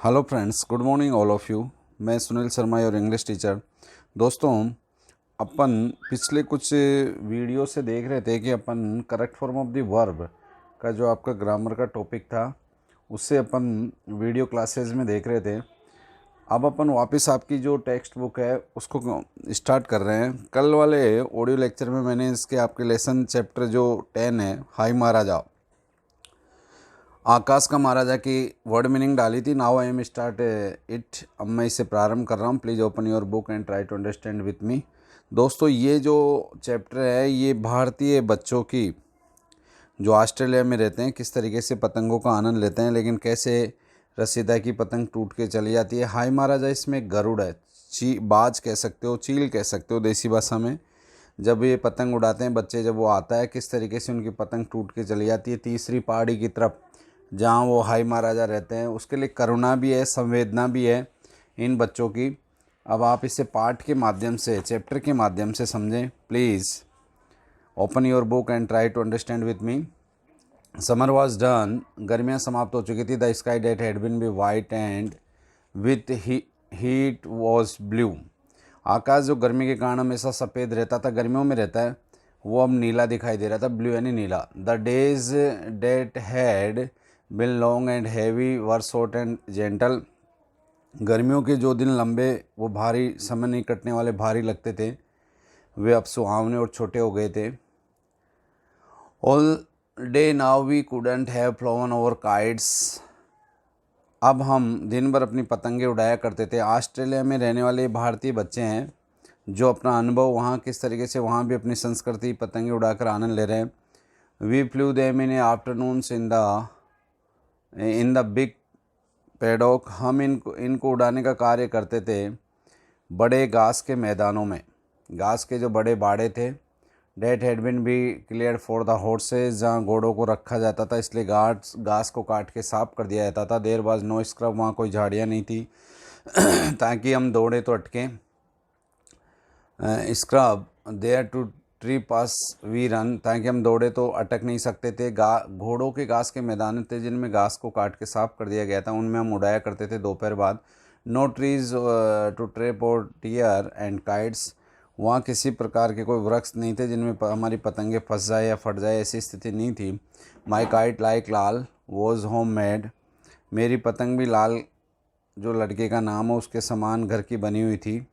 Hello friends, good morning all of you. मैं सुनील शर्मा और English teacher. दोस्तों, अपन पिछले कुछ वीडियो से देख रहे थे कि अपन correct form of the verb का जो आपका ग्रामर का टॉपिक था उससे अपन वीडियो क्लासेस में देख रहे थे। अब अपन वापस आपकी जो टेक्स्ट बुक है उसको स्टार्ट कर रहे हैं। कल वाले ऑडियो लेक्चर में मैंने इसके आपके लेसन चैप्टर जो 10 है, हाई महाराजा, आकाश का महाराजा की वर्ड मीनिंग डाली थी। Now I am start it. अब मैं इसे प्रारंभ कर रहा हूँ। Please open your book and try to understand with me. दोस्तों, ये जो चैप्टर है ये भारतीय बच्चों की जो ऑस्ट्रेलिया में रहते हैं किस तरीके से पतंगों का आनंद लेते हैं, लेकिन कैसे रसीदा की पतंग टूट के चली जाती है। हाई महाराजा इसमें गरुड़ है, बाज कह सकते हो, चील कह सकते हो देसी भाषा में। जब ये पतंग उड़ाते हैं बच्चे, जब वो आता है किस तरीके से उनकी पतंग टूट के चली जाती है तीसरी पहाड़ी की तरफ जहाँ वो हाई महाराजा रहते हैं। उसके लिए करुणा भी है, संवेदना भी है इन बच्चों की। अब आप इसे पाठ के माध्यम से, चैप्टर के माध्यम से समझें। Please open your book and try to understand with me. Summer was done, गर्मियाँ समाप्त हो चुकी थी। The sky that had been be white and with heat was blue. आकाश जो गर्मी के कारण हमेशा सफ़ेद रहता था, गर्मियों में रहता है, वो अब नीला दिखाई दे रहा था, ब्लू यानी नीला। The days that had been long and heavy were short and gentle. गर्मियों के जो दिन लंबे, वो भारी, समय नहीं कटने वाले, भारी लगते थे, वे अब सुहावने और छोटे हो गए थे। All day now we couldn't have flown over kites. अब हम दिन भर अपनी पतंगे उड़ाया करते थे। ऑस्ट्रेलिया में रहने वाले भारतीय बच्चे हैं जो अपना अनुभव वहाँ किस तरीके से वहाँ भी अपनी संस्कृति पतंगे उड़ाकर आनंद ले रहे हैं। We flew them in afternoons in the big paddock. हम इनको उड़ाने का कार्य करते थे बड़े घास के मैदानों में, घास के जो बड़े बाड़े थे। That had been be clear for the horses, जहाँ घोड़ों को रखा जाता था, इसलिए घास को काट के साफ कर दिया जाता था। देर बाज नो स्क्रब, वहाँ कोई झाड़ियाँ नहीं थी ताकि हम दौड़े तो अटकें। Scrub there to tree pass we ran, ताकि हम दौड़े तो अटक नहीं सकते थे। घोड़ों के घास के मैदान थे जिनमें घास को काट के साफ कर दिया गया था, उनमें हम उड़ाया करते थे दोपहर बाद। नो ट्रीज टू ट्रेप और टियर एंड काइट्स, वहाँ किसी प्रकार के कोई वृक्ष नहीं थे जिनमें हमारी पतंगे फंस जाए या फट जाए, ऐसी स्थिति नहीं थी। My kite like Lal was homemade, मेरी पतंग भी लाल, जो लड़के का नाम हो उसके समान घर की बनी हुई थी।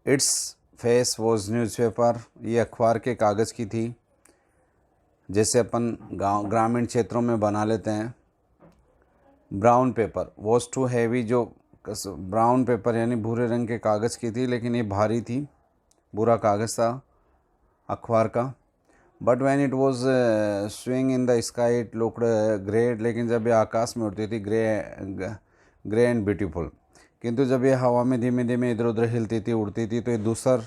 इट्स फेस वॉज न्यूज़पेपर, ये अखबार के कागज़ की थी, जैसे अपन गांव ग्रामीण क्षेत्रों में बना लेते हैं। Brown paper was too heavy, जो ब्राउन पेपर यानी भूरे रंग के कागज़ की थी, लेकिन ये भारी थी, बुरा कागज़ था अखबार का। But when it was swing in the sky it looked grey, लेकिन जब ये आकाश में उड़ती थी ग्रे एंड ब्यूटीफुल, किंतु जब ये हवा में धीमे धीमे इधर उधर हिलती थी, उड़ती थी, तो ये दूसर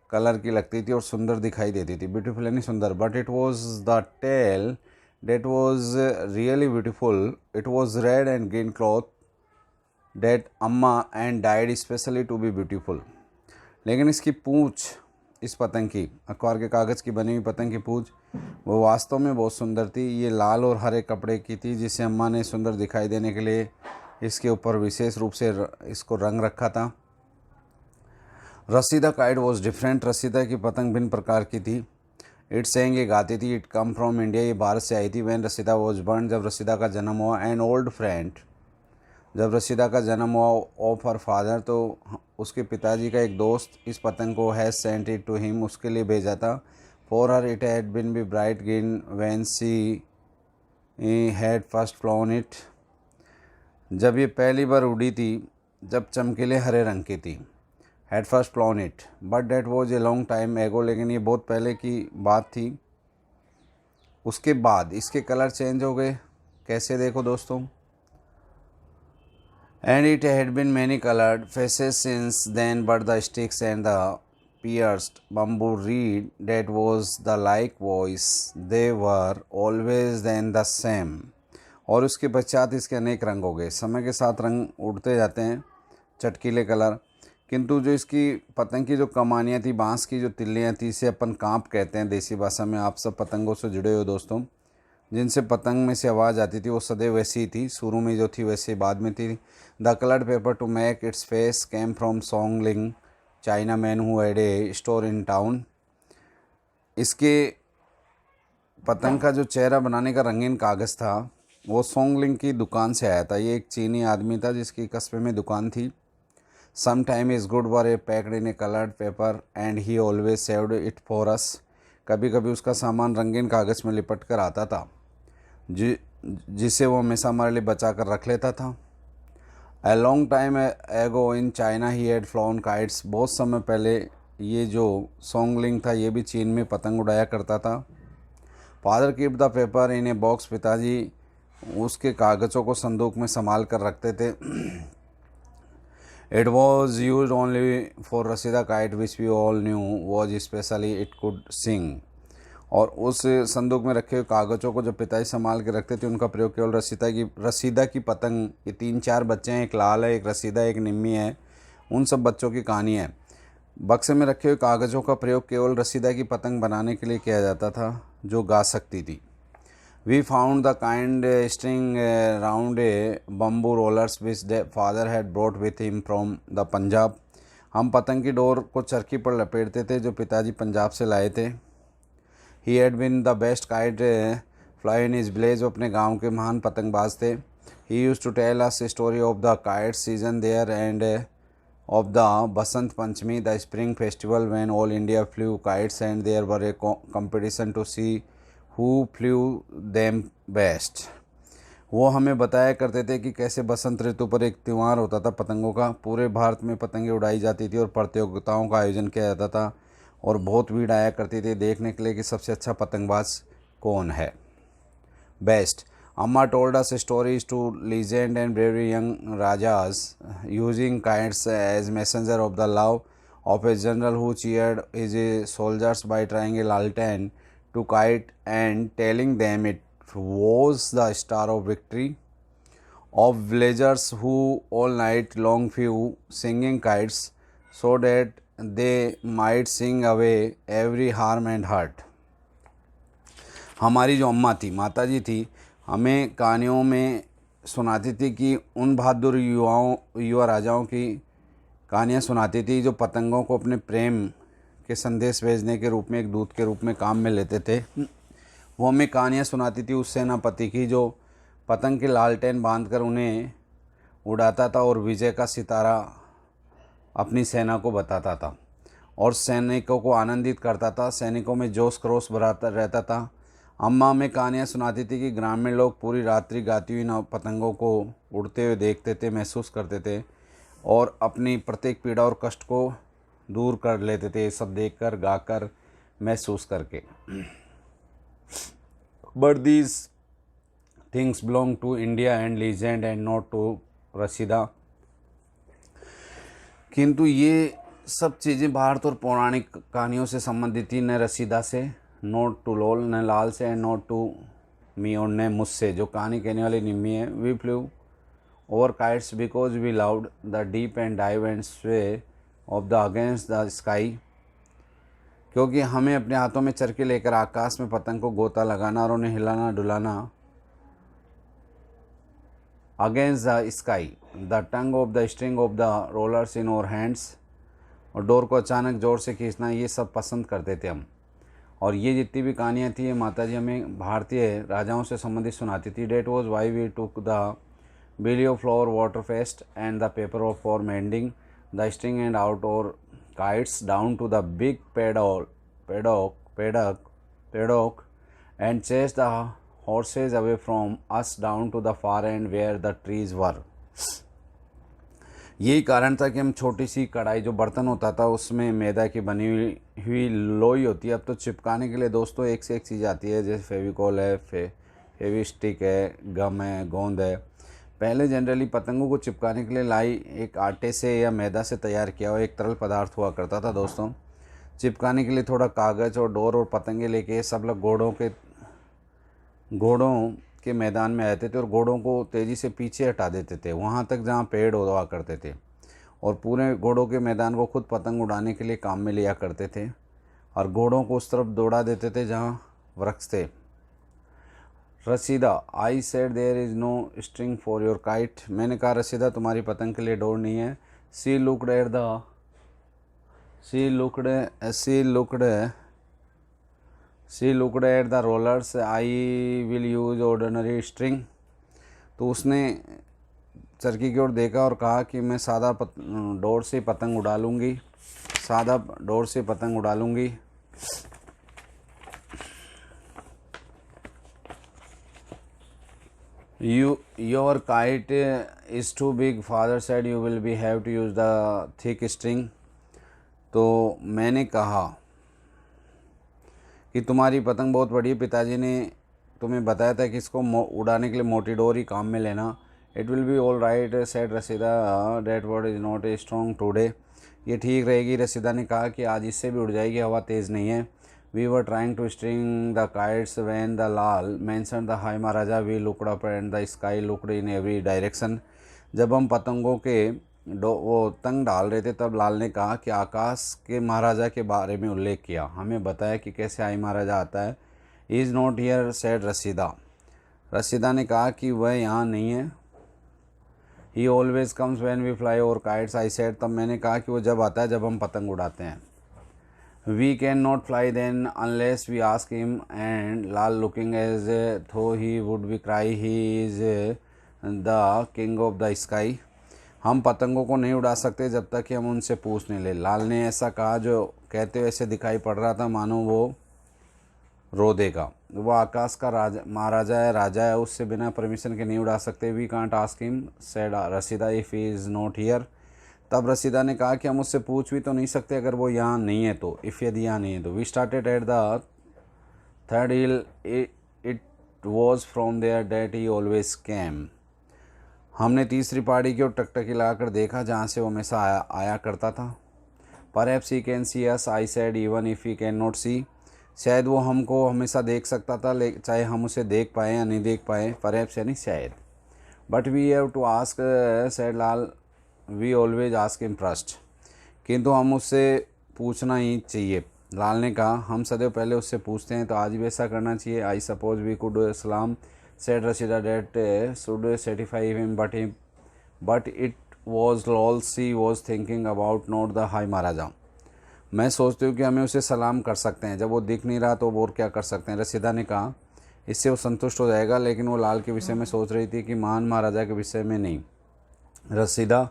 कलर की लगती थी और सुंदर दिखाई देती थी। ब्यूटीफुल यानी सुंदर। But it was the tail that was really beautiful, it was red and green cloth that Amma and dyed specially to be beautiful. लेकिन इसकी पूँछ, इस पतंग की, अखबार के कागज़ की बनी हुई पतंग की पूँछ, वो वास्तव में बहुत सुंदर थी। ये लाल और हरे कपड़े की थी, जिसे अम्मा ने सुंदर दिखाई देने के लिए इसके ऊपर विशेष रूप से इसको रंग रखा था। रसीदा काइट वॉज डिफरेंट, रसीदा की पतंग भिन्न प्रकार की थी। इट सेइंग, ये गाती थी, इट कम फ्रॉम इंडिया, ये भारत से आई थी। वैन रसीदा वॉज बर्न, जब रसीदा का जन्म हुआ। एन ओल्ड फ्रेंड, जब रसीदा का जन्म हुआ। ऑफ हर फादर, तो उसके पिताजी का एक दोस्त इस पतंग को has sent it to him, उसके लिए भेजा था। For her it had been be bright green when she had first flown it, जब ये पहली बार उड़ी थी, जब चमकीले हरे रंग की थी। Had first flown it, but that was a long time ago, लेकिन ये बहुत पहले की बात थी। उसके बाद इसके कलर चेंज हो गए, कैसे देखो दोस्तों। And it had been many colored faces since then, but the sticks and the pierced bamboo reed, that was the like voice, they were always then the same. और उसके पश्चात इसके अनेक रंग हो गए, समय के साथ रंग उड़ते जाते हैं, चटकीले कलर, किंतु जो इसकी पतंग की जो कमानियाँ थी, बांस की जो तिल्लियाँ थी, इसे अपन कांप कहते हैं देसी भाषा में। आप सब पतंगों से जुड़े हो दोस्तों, जिनसे पतंग में से आवाज़ आती थी वो सदैव वैसी ही थी, शुरू में जो थी वैसे बाद में थी। The coloured paper to make its face came from Song Ling, China man who had a store in town. इसके पतंग का जो चेहरा बनाने का रंगीन कागज़ था वो सोंगलिंग की दुकान से आया था। ये एक चीनी आदमी था जिसकी कस्बे में दुकान थी। Some time is good were a packed in a coloured paper and he always saved it for us. कभी कभी उसका सामान रंगीन कागज़ में लिपट कर आता था जिसे वो हमेशा हमारे लिए बचा कर रख लेता था। A long time ago in China he had flown kites। बहुत समय पहले ये जो सोंगलिंग था ये भी चीन में पतंग उड़ाया करता था। Father keep the paper in a box. पिताजी उसके कागज़ों को संदूक में संभाल कर रखते थे। It was used only for Rashida kite which we all knew was specially it could sing. और उस संदूक में रखे हुए कागज़ों को जो पिताजी संभाल के रखते थे उनका प्रयोग केवल रसीदा की पतंग, ये 3-4 बच्चे हैं, एक लाल है, एक रसीदा, एक निम्मी है, उन सब बच्चों की कहानी है। बक्से में रखे हुए कागज़ों का प्रयोग केवल रसीदा की पतंग बनाने के लिए किया जाता था जो गा सकती थी। We found the kind string round a bamboo rollers which the father had brought with him from the Punjab. हम पतंग की डोर को चरखी पर लपेटते थे जो पिताजी पंजाब से लाए थे। He had been the best kite fly in his village. वो अपने गांव के महान पतंगबाज थे। He used to tell us story of the kite season there end of the Basant Panchami, the spring festival when all India flew kites and there were a competition to see who flew them best. वो हमें बताया करते थे कि कैसे बसंत ऋतु पर एक त्यौहार होता था पतंगों का। पूरे भारत में पतंगें उड़ाई जाती थी और प्रतियोगिताओं का आयोजन किया जाता था और बहुत भीड़ आया करती थी देखने के लिए कि सबसे अच्छा पतंगबाज कौन है। Best. Amma told us stories to legend and bravery young rajas using kites as messenger of the love of a general who cheered his soldiers by trying a लालटेन to kite and telling them it was the star of victory, of villagers who all night long flew singing kites so that they might sing away every harm and hurt। हमारी जो अम्मा थी, माता जी थी, हमें कहानियों में सुनाती थी कि उन बहादुर युवा राजाओं की कहानियाँ सुनाती थी जो पतंगों को अपने प्रेम के संदेश भेजने के रूप में एक दूत के रूप में काम में लेते थे। वो हमें कहानियाँ सुनाती थी उस सेनापति की जो पतंग के लालटेन बांधकर उन्हें उड़ाता था और विजय का सितारा अपनी सेना को बताता था और सैनिकों को आनंदित करता था। सैनिकों में जोश खरोश भराता रहता था। अम्मा हमें कहानियाँ सुनाती थी कि ग्रामीण लोग पूरी रात्रि गाती हुई पतंगों को उड़ते हुए देखते थे, महसूस करते थे और अपनी प्रत्येक पीड़ा और कष्ट को दूर कर लेते थे, सब देखकर, गाकर, महसूस करके। But these things belong to India and legend and not to रसीदा। किंतु ये सब चीज़ें भारत और पौराणिक कहानियों से संबंधित थी, न रसीदा से, नॉट टू लोल, न लाल से, एंड नॉट टू मी, और न मुझसे जो कहानी कहने वाली निम्मी है। We flew over kites because we loved the deep and dive and sway of the against the sky. क्योंकि हमें अपने हाथों में चरखी लेकर आकाश में पतंग को गोता लगाना और उन्हें हिलाना डुलाना, against the sky, the tongue of the string of the rollers in our hands, और डोर को अचानक जोर से खींचना, ये सब पसंद करते थे हम। और ये जितनी भी कहानियाँ थी ये माता जी हमें भारतीय राजाओं से संबंधित सुनाती थी। That was why we took the billy of flour water paste and the paper of for mending the string and out और kites down to the big paddock and chased the horses away from us down to the far end where the trees were। यही कारण था कि हम छोटी सी कढ़ाई, जो बर्तन होता था उसमें मैदा की बनी हुई लोई होती है। अब तो चिपकाने के लिए दोस्तों एक से एक चीज़ आती है, जैसे फेविकॉल है, फेविस्टिक है, गम है, गोंद है। पहले जनरली पतंगों को चिपकाने के लिए लाई एक आटे से या मैदा से तैयार किया हुआ एक तरल पदार्थ हुआ करता था दोस्तों। चिपकाने के लिए थोड़ा कागज़ और डोर और पतंगे लेके सब लोग घोड़ों के मैदान में आते थे और घोड़ों को तेज़ी से पीछे हटा देते थे वहाँ तक जहाँ पेड़ हुआ करते थे, और पूरे घोड़ों के मैदान को खुद पतंग उड़ाने के लिए काम में लिया करते थे और घोड़ों को उस तरफ दौड़ा देते थे जहाँ वृक्ष थे। Rashida, I said there is no string for your kite. मैंने कहा रसीदा तुम्हारी पतंग के लिए डोर नहीं है। She looked at the she looked she looked she looked at the rollers, I will use ordinary string. तो उसने चरखी की ओर देखा और कहा कि मैं सादा डोर से पतंग उड़ा लूँगी, सादा डोर से पतंग उड़ा लूँगी। Your kite is too big, father said you will be have to use the thick string. तो मैंने कहा कि तुम्हारी पतंग बहुत बड़ी है, पिताजी ने तुम्हें बताया था कि इसको उड़ाने के लिए मोटी डोर ही काम में लेना। It will be all right said Rashida, that word is not a strong today. ये ठीक रहेगी, रसीदा ने कहा कि आज इससे भी उड़ जाएगी, हवा तेज़ नहीं है। We were trying to string the kites when the Lal mention the high Maharaja, we looked up and the sky looked in every direction. जब हम पतंगों के वो तंग डाल रहे थे तब लाल ने कहा कि आकाश के महाराजा के बारे में उल्लेख किया, हमें बताया कि कैसे आई महाराजा आता है। Is not here said Rashida, Rashida ने कहा कि वह यहाँ नहीं है। He always comes when we fly over kites, I said. तब मैंने कहा कि वो जब आता है जब हम पतंग उड़ाते हैं। We can not fly then unless we ask him, and Lal looking as though he would be cry he is the king of the sky. हम पतंगों को नहीं उड़ा सकते जब तक कि हम उनसे पूछ नहीं ले। लाल ने ऐसा कहा जो कहते हुए ऐसे दिखाई पड़ रहा था मानो वो रो देगा। वो आकाश का महाराजा है, राजा है, उससे बिना परमिशन के नहीं उड़ा सकते। We can't ask him said Rashida if he is not here. तब रसीदा ने कहा कि हम उससे पूछ भी तो नहीं सकते अगर वो यहाँ नहीं है तो, इफ़ यदि यहाँ नहीं है तो। We started at the third hill, it was from there that he always came. हमने तीसरी पहाड़ी की ओर टकटकी लगाकर देखा जहाँ से वो हमेशा आया करता था। Perhaps he can see us, I said, even if he can not see. शायद वो हमको हमेशा देख सकता था चाहे हम उसे देख पाए या नहीं देख पाए, परहैप्स यानी शायद। But we have to ask said Lal, we always ask him first. किंतु हम उससे पूछना ही चाहिए, लाल ने कहा। हम सदैव पहले उससे पूछते हैं तो आज भी ऐसा करना चाहिए। आई सपोज वी कुड सलाम said Rashida, that should satisfy him but it was Lal she was thinking about not the high Maharaja. मैं सोचती हूँ कि हमें उसे सलाम कर सकते हैं, जब वो दिख नहीं रहा तो वो और क्या कर सकते हैं। रसीदा ने कहा इससे वो संतुष्ट हो जाएगा, लेकिन वो लाल के विषय में सोच रही थी कि महान महाराजा के विषय में नहीं। रसीदा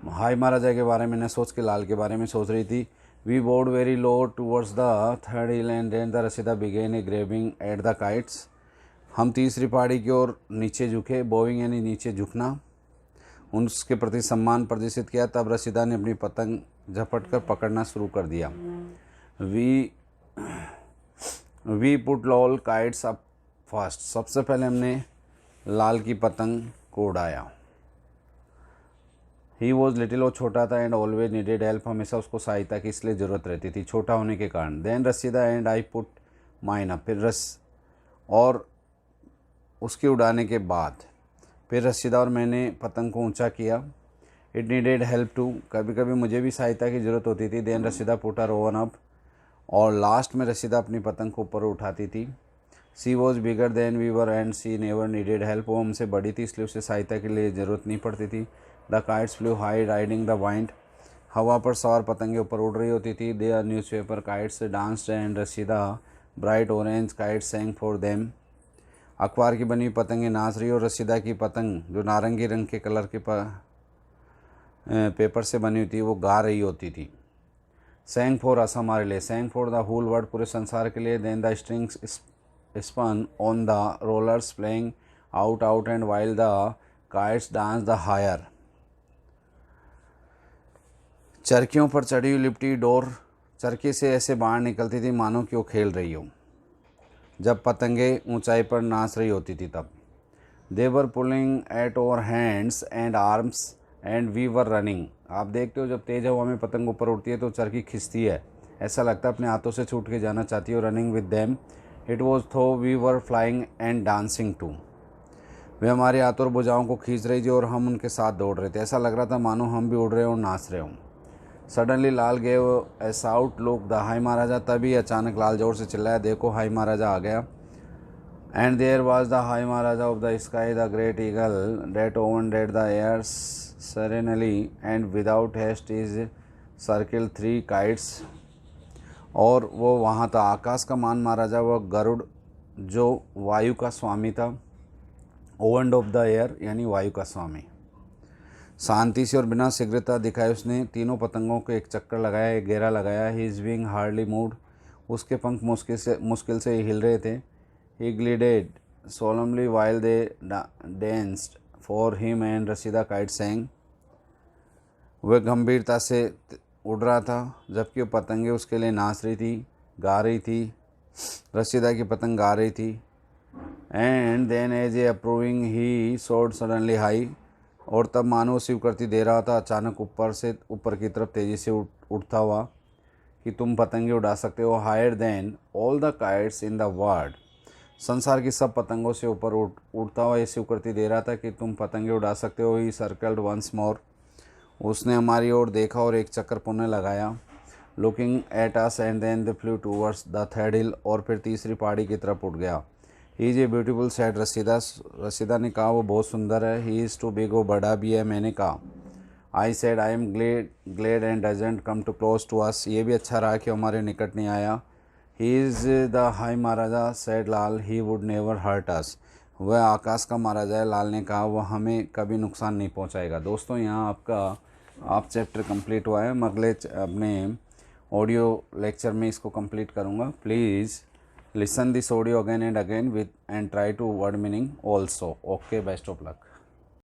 हाई महाराजा के बारे में न सोच के लाल के बारे में सोच रही थी। We bowed very low towards the third hill and then the Rashida began a grabbing at the kites. हम तीसरी पहाड़ी की ओर नीचे झुके, बोइंग यानी नीचे झुकना, उसके प्रति सम्मान प्रदर्शित किया। तब रसीदा ने अपनी पतंग झपट कर पकड़ना शुरू कर दिया। We put Lal kites up first. सबसे पहले हमने लाल की पतंग को उड़ाया। ही वॉज लिटिल, वो छोटा था, एंड ऑलवेज नीडेड हेल्प, हमेशा उसको सहायता की इसलिए ज़रूरत रहती थी छोटा होने के कारण। Then Rashida and I put mine up, फिर और उसके उड़ाने के बाद फिर रसीदा और मैंने पतंग को ऊंचा किया। इट नीडेड हेल्प टू, कभी कभी मुझे भी सहायता की ज़रूरत होती थी। Then Rashida put her own up, और लास्ट में रसीदा अपनी पतंग को ऊपर उठाती थी। She was bigger than we were and she never needed help, वो हमसे बड़ी थी इसलिए उसे सहायता के लिए ज़रूरत नहीं पड़ती थी। The kites flew high riding the wind, हवा पर सवार पतंगे ऊपर उड़ रही होती थी। There are newspaper kites danced and Rashida bright orange kites sang for them, अखबार की बनी पतंगें नाच रही और रसीदा की पतंग जो नारंगी रंग के कलर के पेपर से बनी हुई थी वो गा रही होती थी। सेंग फॉर अस, हमारे लिए, sang for the whole world, पूरे संसार के लिए। Then the strings spun on the rollers playing out and while the kites danced the higher. चरखियों पर चढ़ी हुई लिपटी डोर चरखी से ऐसे बाहर निकलती थी मानो कि वो खेल रही हो जब पतंगे ऊंचाई पर नाच रही होती थी तब। They were pulling at our hands and arms and we were running. आप देखते हो जब तेज हवा में पतंग ऊपर उड़ती है तो चरखी खिंचती है, ऐसा लगता है अपने हाथों से छूट के जाना चाहती है। Running with them it was though we were flying and dancing too, वे हमारे हाथों और भुजाओं को खींच रही थी और हम उनके साथ दौड़ रहे थे, ऐसा लग रहा था मानो हम भी उड़ रहे और नाच रहे हों। Suddenly Lal gave a shout look the high Maharaja, तभी अचानक लाल जोर से चिल्लाया, देखो हाई महाराजा आ गया। And there was the High Maharaja of the sky, the great eagle that overlaid the air serenely and without haste is circled three kites. और वो वहाँ था आकाश का मान महाराजा वह गरुड़ जो वायु का स्वामी था, ओवेंड ऑफ द एयर यानी वायु का स्वामी। शांति से और बिना शीघ्रता दिखाए उसने तीनों पतंगों को एक चक्कर लगाया, एक घेरा लगाया। हिज विंग हार्डली मूव्ड, उसके पंख मुश्किल से हिल रहे थे। He glided solemnly while they danced for him and Rashida kite sang, वह गंभीरता से उड़ रहा था जबकि वो पतंगे उसके लिए नाच रही थी, गा रही थी। रसीदा की पतंग गा रही थी। And then as a approving he soared suddenly high, और तब मानो स्वीकृति दे रहा था अचानक ऊपर की तरफ तेज़ी से उड़ता हुआ कि तुम पतंगे उड़ा सकते हो। Higher than all the kites in the world, संसार की सब पतंगों से ऊपर उड़ता हुआ ये स्वीकृति दे रहा था कि तुम पतंगे उड़ा सकते हो। ही सर्कल्ड वंस मोर, उसने हमारी ओर देखा और एक चक्कर पुनः लगाया। Looking at us and then the flew towards the third hill, और फिर तीसरी पहाड़ी की तरफ उड़ गया। He is a beautiful said Rashida ने कहा वो बहुत सुंदर है। ही इज़ टू बिग, वो बड़ा भी है, मैंने कहा। I said I am glad and doesn't come too close to us, ये भी अच्छा रहा कि हमारे निकट नहीं आया। He is the high Maharaja said Lal, he would never hurt us, वह आकाश का महाराजा है, लाल ने कहा, वह हमें कभी नुकसान नहीं पहुंचाएगा। दोस्तों यहाँ आप चैप्टर कंप्लीट हुआ है। मैं अगले अपने ऑडियो लेक्चर में इसको कंप्लीट करूँगा। Please listen this audio again and again with and try to word meaning also. Okay, best of luck.